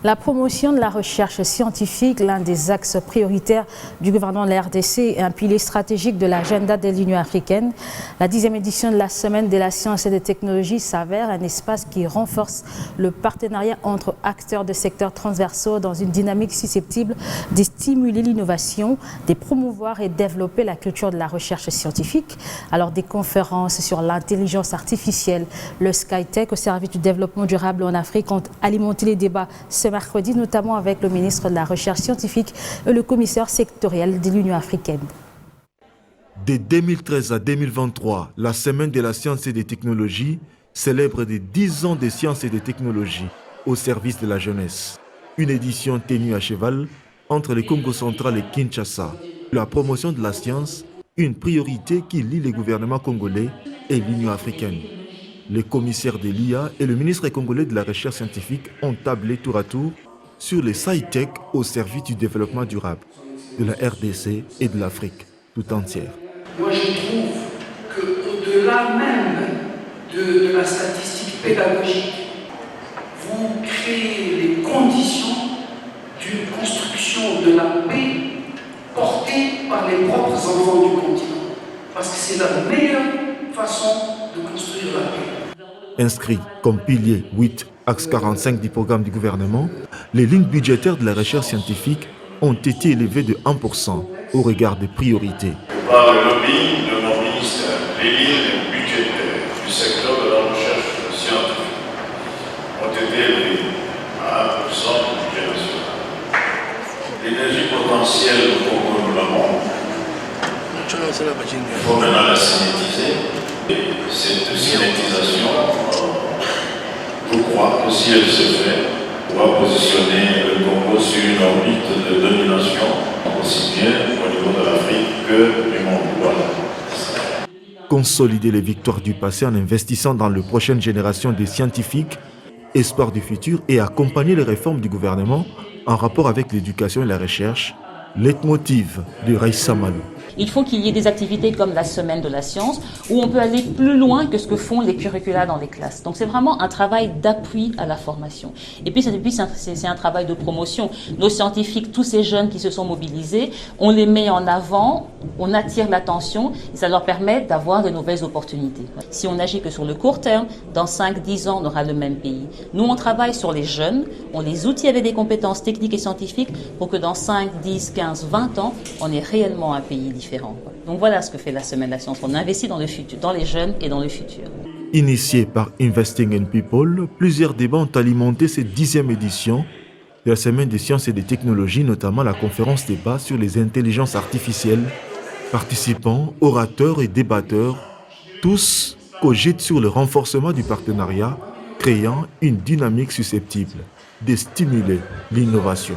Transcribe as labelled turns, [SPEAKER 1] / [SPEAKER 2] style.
[SPEAKER 1] La promotion de la recherche scientifique, l'un des axes prioritaires du gouvernement de la RDC et un pilier stratégique de l'agenda de l'Union africaine. La 10e édition de la Semaine de la science et des technologies s'avère un espace qui renforce le partenariat entre acteurs de secteurs transversaux dans une dynamique susceptible de stimuler l'innovation, de promouvoir et développer la culture de la recherche scientifique. Alors des conférences sur l'intelligence artificielle, le SkyTech au service du développement durable en Afrique ont alimenté les débats ce mercredi, notamment avec le ministre de la Recherche scientifique et le commissaire sectoriel de l'Union africaine.
[SPEAKER 2] De 2013 à 2023, la Semaine de la science et des technologies célèbre les 10 ans de sciences et de technologies au service de la jeunesse. Une édition tenue à cheval entre le Congo central et Kinshasa. La promotion de la science, une priorité qui lie les gouvernements congolais et l'Union africaine. Le commissaire de l'IA et le ministre congolais de la Recherche scientifique ont tablé tour à tour sur les SciTech au service du développement durable de la RDC et de l'Afrique tout entière.
[SPEAKER 3] Moi, je trouve qu'au-delà même de la statistique pédagogique, vous créez les conditions d'une construction de la paix portée par les propres enfants du continent. Parce que c'est la meilleure façon de construire la paix.
[SPEAKER 2] Inscrit comme pilier 8, axe 45 du programme du gouvernement, les lignes budgétaires de la recherche scientifique ont été élevées de 1% au regard des priorités.
[SPEAKER 4] Par le lobby de nos ministères, les lignes budgétaires du secteur de la recherche scientifique ont été élevées à 1% du budget national. L'énergie potentielle au Congo, nous l'avons. Il faut maintenant la synthétiser. Et cette synthétisation, je crois que si elle se fait, pourra positionner le Congo sur une orbite de domination, aussi bien au niveau de l'Afrique que du monde. Voilà.
[SPEAKER 2] Consolider les victoires du passé en investissant dans la prochaine génération des scientifiques, espoir du futur, et accompagner les réformes du gouvernement en rapport avec l'éducation et la recherche, leitmotiv de Raissa Malou.
[SPEAKER 5] Il faut qu'il y ait des activités comme la Semaine de la science où on peut aller plus loin que ce que font les curricula dans les classes. Donc c'est vraiment un travail d'appui à la formation. Et puis c'est un travail de promotion. Nos scientifiques, tous ces jeunes qui se sont mobilisés, on les met en avant, on attire l'attention et ça leur permet d'avoir de nouvelles opportunités. Si on n'agit que sur le court terme, dans 5-10 ans, on aura le même pays. Nous, on travaille sur les jeunes, on les outille avec des compétences techniques et scientifiques pour que dans 5, 10, 15, 20 ans, on ait réellement un pays différent. Donc voilà ce que fait la Semaine de la science. On investit dans le futur, dans les jeunes et dans le futur.
[SPEAKER 2] Initié par Investing in People, plusieurs débats ont alimenté cette 10e édition de la Semaine des sciences et des technologies, notamment la conférence débat sur les intelligences artificielles. Participants, orateurs et débatteurs, tous cogitent sur le renforcement du partenariat, créant une dynamique susceptible de stimuler l'innovation.